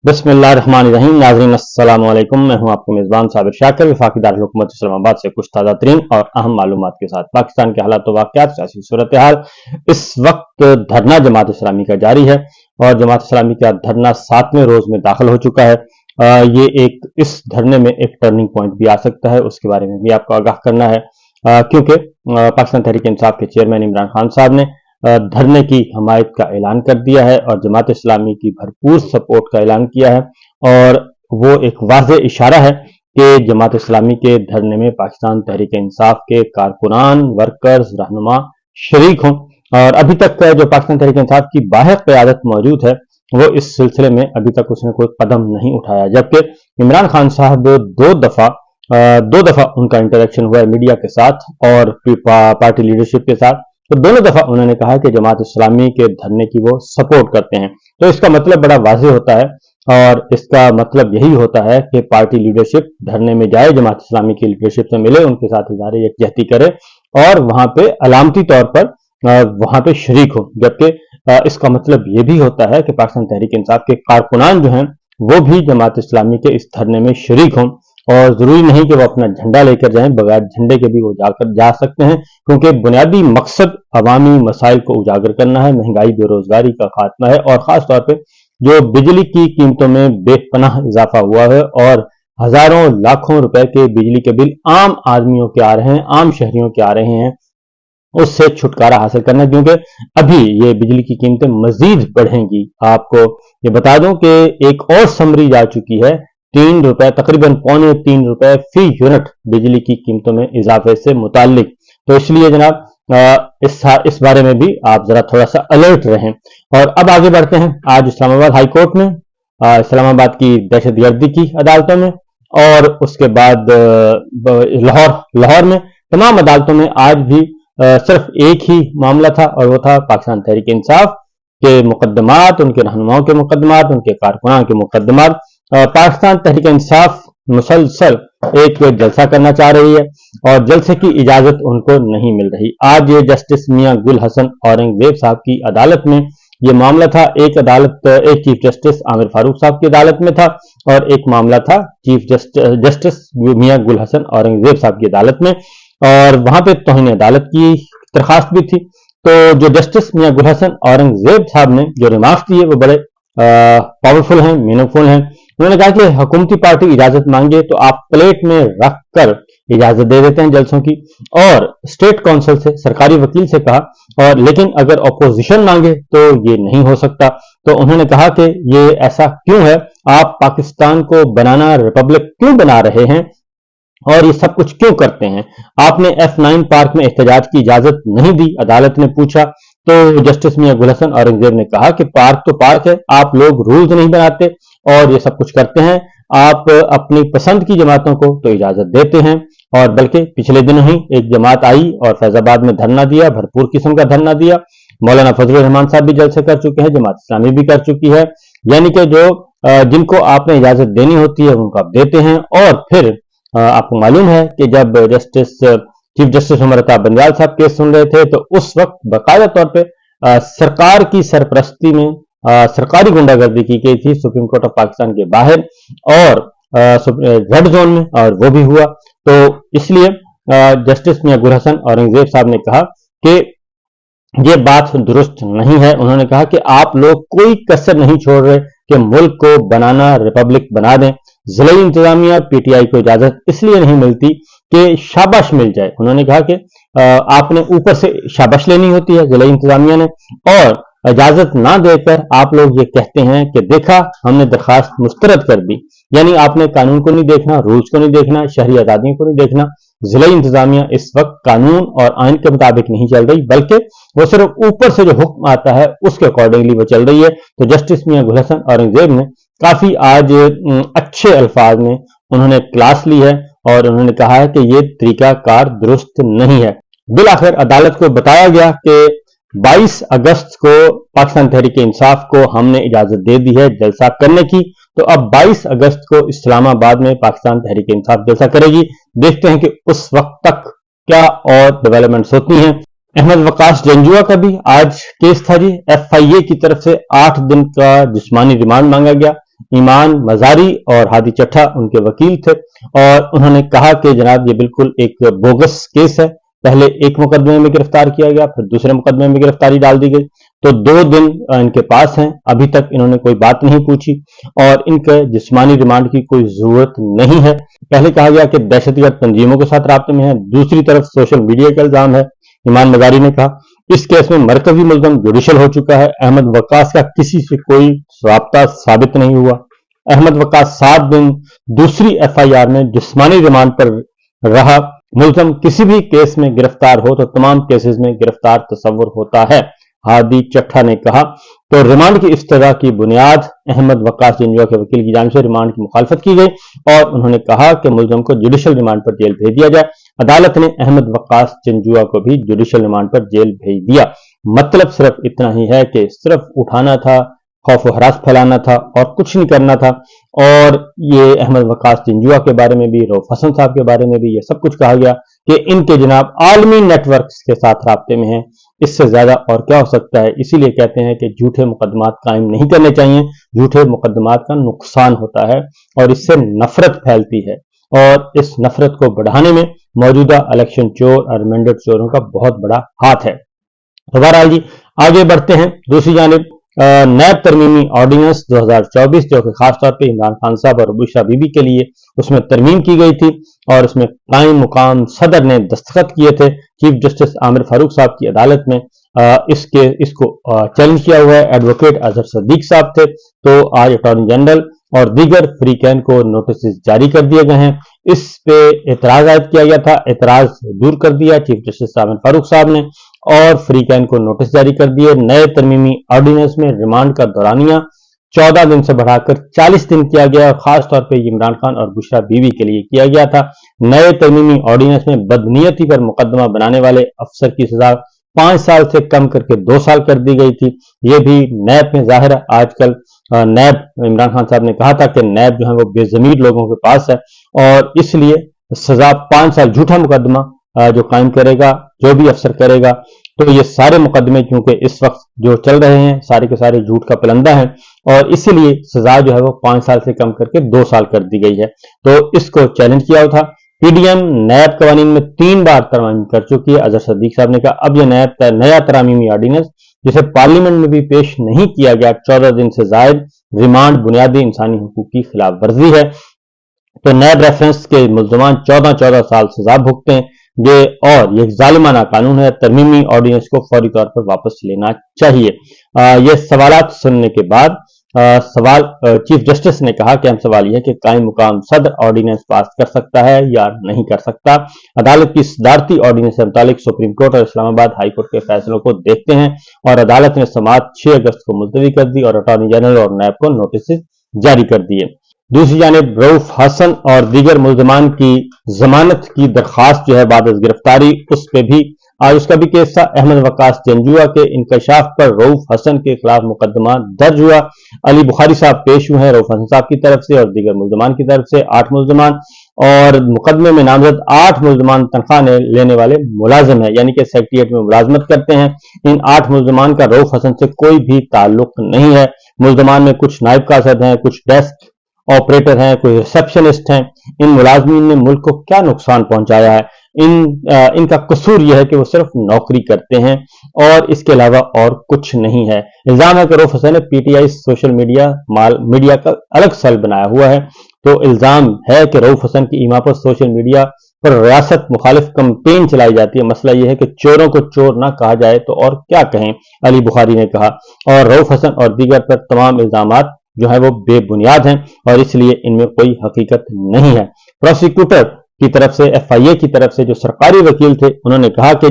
बिस्मिल्लाहिर्रहमानिर्रहीम। नाज़रीन अस्सलाम वालेकुम। मैं हूं आपका मेज़बान साबिर शाकिर, वफाकी दारुल हुकूमत इस्लामाबाद से कुछ ताज़ा तरीन और अहम मालूमात के साथ। पाकिस्तान के हालात वाक़यात, सियासी सूरत हाल इस वक्त धरना जमात इस्लामी का जारी है और जमात इस्लामी का धरना 7वें रोज में दाखिल हो चुका है। इस धरने में एक टर्निंग पॉइंट भी आ सकता है, उसके बारे में भी आपको आगाह करना है, क्योंकि पाकिस्तान तहरीक इंसाफ के चेयरमैन इमरान खान साहब ने धरने की हमायत का ऐलान कर दिया है और जमात इस्लामी की भरपूर सपोर्ट का ऐलान किया है। और वो एक वाज़ेह इशारा है कि जमात इस्लामी के धरने में पाकिस्तान तहरीक इंसाफ के कारकुनान, वर्कर्स, रहनुमा शरीक हों। और अभी तक जो पाकिस्तान तहरीक इंसाफ की बाहर क़यादत मौजूद है, वो इस सिलसिले में अभी तक उसने कोई कदम नहीं उठाया, जबकि इमरान खान साहब दो दफा उनका इंटरेक्शन हुआ है मीडिया के साथ और पार्टी लीडरशिप के साथ। तो दोनों दफा उन्होंने कहा कि जमात इस्लामी के धरने की वो सपोर्ट करते हैं। तो इसका मतलब बड़ा वाज़ेह होता है और इसका मतलब यही होता है कि पार्टी लीडरशिप धरने में जाए, जमात इस्लामी की लीडरशिप से मिले, उनके साथ इज़हार यकजहती करे और वहां पे अलामती तौर पर वहां पे शरीक हो। जबकि इसका मतलब ये भी होता है कि पाकिस्तान तहरीक इंसाफ के कारकुनान जो हैं वो भी जमात इस्लामी के इस धरने में शरीक हों। और जरूरी नहीं कि वो अपना झंडा लेकर जाएं, बगैर झंडे के भी वो जा सकते हैं, क्योंकि बुनियादी मकसद अवामी मसाइल को उजागर करना है, महंगाई बेरोजगारी का खात्मा है और खास तौर पर जो बिजली की कीमतों में बेपनाह इजाफा हुआ है और हजारों लाखों रुपए के बिजली के बिल आम आदमियों के आ रहे हैं, आम शहरियों के आ रहे हैं, उससे छुटकारा हासिल करना, क्योंकि अभी ये बिजली की कीमतें मजीद बढ़ेंगी। आपको ये बता दूं कि एक और समरी जा चुकी है, 3 रुपए, तकरीबन ₹3.25 फी यूनिट बिजली की कीमतों में इजाफे से मुताल्लिक। तो इसलिए जनाब इस बारे में भी आप जरा थोड़ा सा अलर्ट रहें। और अब आगे बढ़ते हैं। आज इस्लामाबाद हाई कोर्ट में, इस्लामाबाद की दहशतगर्दी की अदालतों में और उसके बाद लाहौर में, तमाम अदालतों में आज भी सिर्फ एक ही मामला था और वो था पाकिस्तान तहरीक इंसाफ के मुकदमात, उनके रहनुमाओं के मुकदमात, उनके कारकुनान के मुकदमात। पाकिस्तान तहरीक इंसाफ मुसलसल एक जलसा करना चाह रही है और जलसे की इजाजत उनको नहीं मिल रही। आज ये जस्टिस मियां गुल हसन औरंगजेब साहब की अदालत में ये मामला था। एक चीफ जस्टिस आमिर फारूक साहब की अदालत में था और एक मामला था चीफ जस्टिस मियां गुल हसन औरंगजेब साहब की अदालत में, और वहां पे तौहीन अदालत की दरखास्त भी थी। तो जो जस्टिस मियां गुल हसन औरंगजेब साहब ने जो रिमार्क्स दिए वो बड़े पावरफुल हैं, मीनिंगफुल हैं। उन्होंने कहा कि हुकूमती पार्टी इजाजत मांगे तो आप प्लेट में रख कर इजाजत दे देते हैं जलसों की, और स्टेट काउंसिल से, सरकारी वकील से कहा, और लेकिन अगर अपोजिशन मांगे तो ये नहीं हो सकता। तो उन्होंने कहा कि ये ऐसा क्यों है, आप पाकिस्तान को बनाना रिपब्लिक क्यों बना रहे हैं और ये सब कुछ क्यों करते हैं? आपने F9 पार्क में एहतजाज की इजाजत नहीं दी, अदालत ने पूछा। तो जस्टिस मियां गुल हसन औरंगजेब ने कहा कि पार्क तो पार्क है, आप लोग रूल्स नहीं बनाते और ये सब कुछ करते हैं। आप अपनी पसंद की जमातों को तो इजाजत देते हैं, और बल्कि पिछले दिनों ही एक जमात आई और फैजाबाद में धरना दिया, भरपूर किस्म का धरना दिया। मौलाना फजलुर रहमान साहब भी जलसे कर चुके हैं, जमात इस्लामी भी कर चुकी है। यानी कि जो जिनको आपने इजाजत देनी होती है उनको आप देते हैं। और फिर आपको मालूम है कि जब चीफ जस्टिस उमर अता बंदयाल साहब केस सुन रहे थे तो उस वक्त बाकायदा तौर पे सरकार की सरपरस्ती में सरकारी गुंडागर्दी की गई थी सुप्रीम कोर्ट ऑफ पाकिस्तान के बाहर और रेड जोन में, और वो भी हुआ। तो इसलिए जस्टिस मियां गुल हसन औरंगजेब साहब ने कहा कि ये बात दुरुस्त नहीं है। उन्होंने कहा कि आप लोग कोई कसर नहीं छोड़ रहे कि मुल्क को बनाना रिपब्लिक बना दें। जिला इंतजामिया पीटीआई को इजाजत इसलिए नहीं मिलती कि शाबाश मिल जाए। उन्होंने कहा कि आपने ऊपर से शाबाश लेनी होती है जिला इंतजामिया ने, और इजाजत ना देकर आप लोग ये कहते हैं कि देखा हमने दरखास्त मुस्तरद कर दी। यानी आपने कानून को नहीं देखना, रूल्स को नहीं देखना, शहरी आजादियों को नहीं देखना। जिला इंतजामिया इस वक्त कानून और आइन के मुताबिक नहीं चल रही, बल्कि वो सिर्फ ऊपर से जो हुक्म आता है उसके अकॉर्डिंगली वो चल रही है। तो जस्टिस मियां गुल हसन औरंगजेब ने काफी आज अच्छे अल्फाज में उन्होंने क्लास ली है और उन्होंने कहा है कि ये तरीकाकार दुरुस्त नहीं है। बिलाखिर अदालत को बताया गया कि 22 अगस्त को पाकिस्तान तहरीक इंसाफ को हमने इजाजत दे दी है जलसा करने की। तो अब 22 अगस्त को इस्लामाबाद में पाकिस्तान तहरीक इंसाफ जलसा करेगी। देखते हैं कि उस वक्त तक क्या और डेवलपमेंट्स होती हैं। अहमद वकास जंजुआ का भी आज केस था जी। FIA की तरफ से 8 दिन का जिस्मानी रिमांड मांगा गया। ایمان مزاری اور ہادی چٹھا ان کے وکیل تھے، اور انہوں نے کہا کہ جناب یہ بالکل ایک بوگس کیس ہے، پہلے ایک مقدمے میں گرفتار کیا گیا، پھر دوسرے مقدمے میں گرفتاری ڈال دی گئی، تو 2 دن ان کے پاس ہیں، ابھی تک انہوں نے کوئی بات نہیں پوچھی اور ان کے جسمانی ریمانڈ کی کوئی ضرورت نہیں ہے۔ پہلے کہا گیا کہ دہشت گرد تنظیموں کے ساتھ رابطے میں ہیں، دوسری طرف سوشل میڈیا کا الزام ہے۔ ایمان مزاری نے کہا اس کیس میں مرکزی ملزم جوڈیشل ہو چکا ہے، احمد وقاص کا کسی سے کوئی رابطہ ثابت نہیں ہوا۔ احمد وقاص 7 دن دوسری FIR میں جسمانی ریمانڈ پر رہا۔ ملزم کسی بھی کیس میں گرفتار ہو تو تمام کیسز میں گرفتار تصور ہوتا ہے، ہادی چٹھا نے کہا۔ تو ریمانڈ کی افتدا کی بنیاد احمد وقاص جنجوعہ کے وکیل کی جانب سے ریمانڈ کی مخالفت کی گئی اور انہوں نے کہا کہ ملزم کو جوڈیشل ریمانڈ پر جیل بھیج دیا جائے۔ عدالت نے احمد وقاص جنجوعہ کو بھی جوڈیشل ریمانڈ پر جیل بھیج دیا۔ مطلب صرف اتنا ہی ہے کہ صرف اٹھانا تھا، خوف و ہراس پھیلانا تھا اور کچھ نہیں کرنا تھا، اور یہ احمد وقاص جنجوعہ کے بارے میں بھی، رؤف حسن صاحب کے بارے میں بھی یہ سب کچھ کہا گیا کہ ان کے جناب عالمی نیٹ ورکس کے ساتھ رابطے میں ہیں۔ اس سے زیادہ اور کیا ہو سکتا ہے؟ اسی لیے کہتے ہیں کہ جھوٹے مقدمات قائم نہیں کرنے چاہیے، جھوٹے مقدمات کا نقصان ہوتا ہے اور اس سے نفرت پھیلتی ہے، اور اس نفرت کو بڑھانے میں موجودہ الیکشن چور اور مینڈیٹ چوروں کا بہت بڑا ہاتھ ہے۔ تو بہرحال جی آگے بڑھتے ہیں۔ دوسری جانب نیب ترمیمی آرڈیننس 2024 جو کہ خاص طور پہ عمران خان صاحب اور بشرا بی بی کے لیے اس میں ترمیم کی گئی تھی، اور اس میں قائم مقام صدر نے دستخط کیے تھے۔ چیف جسٹس عامر فاروق صاحب کی عدالت میں اس کو چیلنج کیا ہوا ہے، ایڈوکیٹ اظہر صدیق صاحب تھے، تو آج اٹارنی جنرل اور دیگر فریقین کو نوٹسز جاری کر دیے گئے ہیں۔ اس پہ اعتراض عائد کیا گیا تھا، اعتراض دور کر دیا چیف جسٹس عامر فاروق صاحب نے اور فریقین کو نوٹس جاری کر دیے۔ نئے ترمیمی آرڈیننس میں ریمانڈ کا دورانیہ 14 دن سے بڑھا کر 40 دن کیا گیا، اور خاص طور پہ عمران خان اور بشرا بیوی کے لیے کیا گیا تھا۔ نئے ترمیمی آرڈیننس میں بدنیتی پر مقدمہ بنانے والے افسر کی سزا 5 سال سے کم کر کے 2 سال کر دی گئی تھی۔ یہ بھی نیب میں ظاہر ہے، آج کل نیب عمران خان صاحب نے کہا تھا کہ نیب جو ہے وہ بے ضمیر لوگوں کے پاس ہے، اور اس لیے سزا 5 سال، جھوٹا مقدمہ جو قائم کرے گا جو بھی افسر کرے گا، تو یہ سارے مقدمے کیونکہ اس وقت جو چل رہے ہیں سارے کے سارے جھوٹ کا پلندہ ہیں، اور اسی لیے سزا جو ہے وہ 5 سال سے کم کر کے 2 سال کر دی گئی ہے۔ تو اس کو چیلنج کیا تھا۔ پی ڈی ایم نیب قوانین میں 3 بار ترمیم کر چکی ہے۔ اظہر صدیق صاحب نے کہا اب یہ نیا ترمیمی آرڈیننس جسے پارلیمنٹ میں بھی پیش نہیں کیا گیا، 14 دن سے زائد ریمانڈ بنیادی انسانی حقوق کی خلاف ورزی ہے۔ تو نیب ریفرنس کے ملزمان 14 سال سزا بھگتیں گے، اور یہ ظالمانہ قانون ہے، ترمیمی آرڈیننس کو فوری طور پر واپس لینا چاہیے۔ یہ سوالات سننے کے بعد چیف جسٹس نے کہا کہ اہم سوال یہ ہے کہ قائم مقام صدر آرڈیننس پاس کر سکتا ہے یا نہیں کر سکتا۔ عدالت کی صدارتی آرڈیننس سے متعلق سپریم کورٹ اور اسلام آباد ہائی کورٹ کے فیصلوں کو دیکھتے ہیں، اور عدالت نے سماعت 6 اگست کو ملتوی کر دی اور اٹارنی جنرل اور نیب کو نوٹس جاری کر دیے۔ دوسری جانب رؤف حسن اور دیگر ملزمان کی ضمانت کی درخواست جو ہے بعد از گرفتاری، اس کا بھی کیس تھا۔ احمد وقاص جنجوعہ کے انکشاف پر رؤف حسن کے خلاف مقدمہ درج ہوا۔ علی بخاری صاحب پیش ہوئے ہیں رؤف حسن صاحب کی طرف سے اور دیگر ملزمان کی طرف سے، 8 ملزمان، اور مقدمے میں نامزد 8 ملزمان تنخواہ لینے والے ملازم ہیں، یعنی کہ سیکریٹریٹ میں ملازمت کرتے ہیں۔ ان 8 ملزمان کا رؤف حسن سے کوئی بھی تعلق نہیں ہے۔ ملزمان میں کچھ نائب قاصد ہیں، کچھ ڈیسک آپریٹر ہیں، کوئی ریسپشنسٹ ہیں۔ ان ملازمین نے ملک کو کیا نقصان پہنچایا ہے؟ ان کا قصور یہ ہے کہ وہ صرف نوکری کرتے ہیں اور اس کے علاوہ اور کچھ نہیں ہے۔ الزام ہے کہ رؤف حسن نے P T I social media کا الگ سیل بنایا ہوا ہے۔ تو الزام ہے کہ رؤف حسن کی ایما پر سوشل میڈیا پر ریاست مخالف کمپین چلائی جاتی ہے۔ مسئلہ یہ ہے کہ چوروں کو چور نہ کہا جائے تو اور کیا کہیں، علی بخاری نے کہا، اور رؤف حسن اور دیگر پر تمام الزامات جو ہے وہ بے بنیاد ہیں اور اس لیے ان میں کوئی حقیقت نہیں ہے۔ پروسیکیوٹر کی طرف سے، ایف آئی اے کی طرف سے جو سرکاری وکیل تھے انہوں نے کہا کہ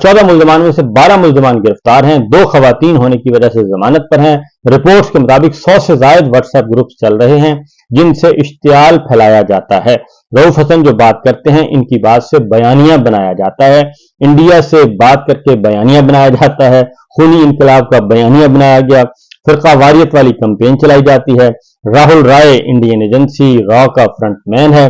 14 ملزمان میں سے 12 ملزمان گرفتار ہیں، 2 خواتین ہونے کی وجہ سے ضمانت پر ہیں۔ رپورٹس کے مطابق 100 سے زائد واٹس ایپ گروپس چل رہے ہیں جن سے اشتعال پھیلایا جاتا ہے۔ رؤف حسن جو بات کرتے ہیں ان کی بات سے بیانیہ بنایا جاتا ہے، انڈیا سے بات کر کے بیانیہ بنایا جاتا ہے، خونی انقلاب کا بیانیہ بنایا گیا، فرقہ واریت والی کمپین چلائی جاتی ہے۔ راہل رائے انڈین ایجنسی را کا فرنٹ مین ہے،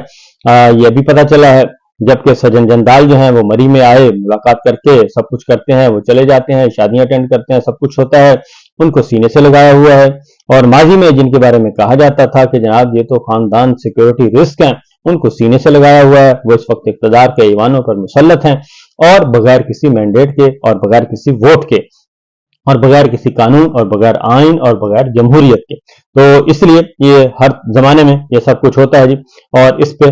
یہ بھی پتہ چلا ہے، جبکہ سجن جندال جو ہیں وہ مری میں آئے، ملاقات کر کے سب کچھ کرتے ہیں، وہ چلے جاتے ہیں، شادیاں اٹینڈ کرتے ہیں، سب کچھ ہوتا ہے، ان کو سینے سے لگایا ہوا ہے۔ और माजी में जिनके बारे में कहा जाता था कि जनाब ये तो खानदान सिक्योरिटी रिस्क हैं, उनको सीने से लगाया हुआ है, वो इस वक्त इक़्तिदार के ईवानों पर मुसल्लत हैं और बगैर किसी मैंडेट के और बगैर किसी वोट के और बगैर किसी कानून और बगैर आइन और बगैर जमहूरियत के। तो इसलिए ये हर जमाने में ये सब कुछ होता है जी। और इस पे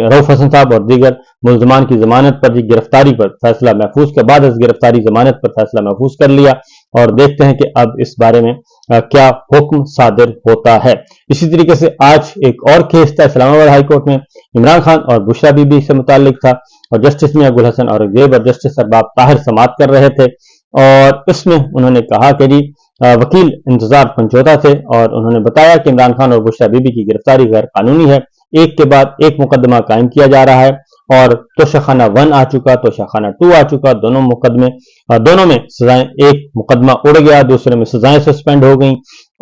रऊफ हसन साहब और दीगर मुल्ज़मान की जमानत पर जी गिरफ्तारी पर फैसला महफूज के बाद गिरफ्तारी जमानत पर फैसला महफूज कर लिया और देखते हैं कि अब इस बारे में क्या हुक्म सादिर होता है। इसी तरीके से आज एक और केस था इस्लामाबाद हाई कोर्ट में, इमरान खान और बुशरा बीबी से मुताल्लिक था और जस्टिस मियां गुल हसन औरंगजेब और जस्टिस अरबाब ताहिर समाअत कर रहे थे और इसमें उन्होंने कहा कि जी वकील इंतजार पंचोता थे और उन्होंने बताया कि इमरान खान और बुशरा बीबी की गिरफ्तारी गैर कानूनी है, एक के बाद एक मुकदमा कायम किया जा रहा है और तोशाखाना 1 आ चुका, तोशाखाना 2 आ चुका, दोनों में सजाएं, एक मुकदमा उड़ गया, दूसरे में सजाएं सस्पेंड हो गई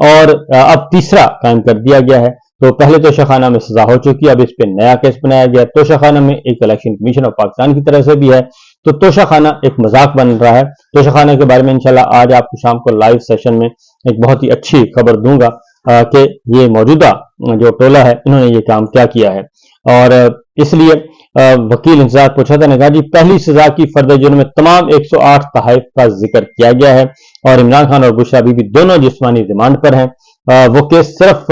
और अब तीसरा कायम कर दिया गया है। तो पहले तोशाखाना में सजा हो चुकी है, अब इस पे नया केस बनाया गया। तोशाखाना में एक इलेक्शन कमीशन ऑफ पाकिस्तान की तरफ से भी है, तो तोशाखाना एक मजाक बन रहा है। तोशाखाना के बारे में इंशाल्लाह आज आपको शाम को लाइव सेशन में एक बहुत ही अच्छी खबर दूंगा कि ये मौजूदा जो टोला है इन्होंने ये काम क्या किया है। और इसलिए वकील इंतजार पूछा ने कहा जी पहली सजा की फर्द जुर्म में तमाम 108 तहाइफ का जिक्र किया गया है और इमरान खान और बुशरा बीबी दोनों जिस्मानी रिमांड पर हैं। वो केस सिर्फ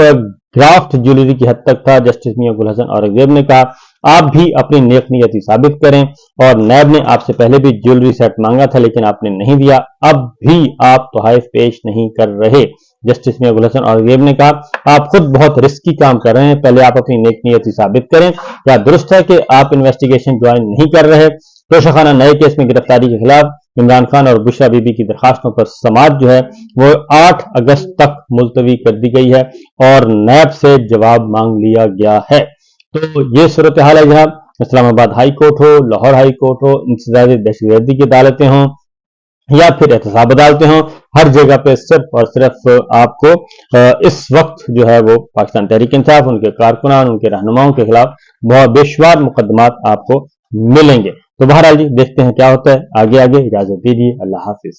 ग्राफ्ट ज्वेलरी की हद तक था। जस्टिस मियां गुल हसन औरंगजेब ने कहा आप भी अपनी नेक नियति साबित करें और नैब ने आपसे पहले भी ज्वेलरी सेट मांगा था लेकिन आपने नहीं दिया, अब भी आप तोहाइफ पेश नहीं कर रहे। जस्टिस मियां गुल हसन औरंगजेब ने कहा आप खुद बहुत रिस्की काम कर रहे हैं, पहले आप अपनी नेक नियति साबित करें। क्या दुरुस्त है कि आप इन्वेस्टिगेशन ज्वाइन नहीं कर रहे? तोशाखाना नए केस में गिरफ्तारी के खिलाफ इमरान खान और बुशरा बीबी की दरखास्तों पर समाअत जो है वो 8 अगस्त तक मुलतवी कर दी गई है और नैब से जवाब मांग लिया गया है। तो ये सूरत हाल है जनाब। इस्लामाबाद हाई कोर्ट हो, लाहौर हाई कोर्ट हो, इंसदादी दहशतगर्दी की अदालतें हों या फिर एहतसाब अदालतें हों, हर जगह पे सिर्फ और सिर्फ आपको इस वक्त जो है वो पाकिस्तान तहरीक इंसाफ, उनके कारकुनान, उनके रहनुमाओं के खिलाफ बहुत बेशुमार मुकदमात आपको मिलेंगे। तो बहरहाल जी देखते हैं क्या होता है आगे। इजाजत दीजिए, अल्लाह हाफिज।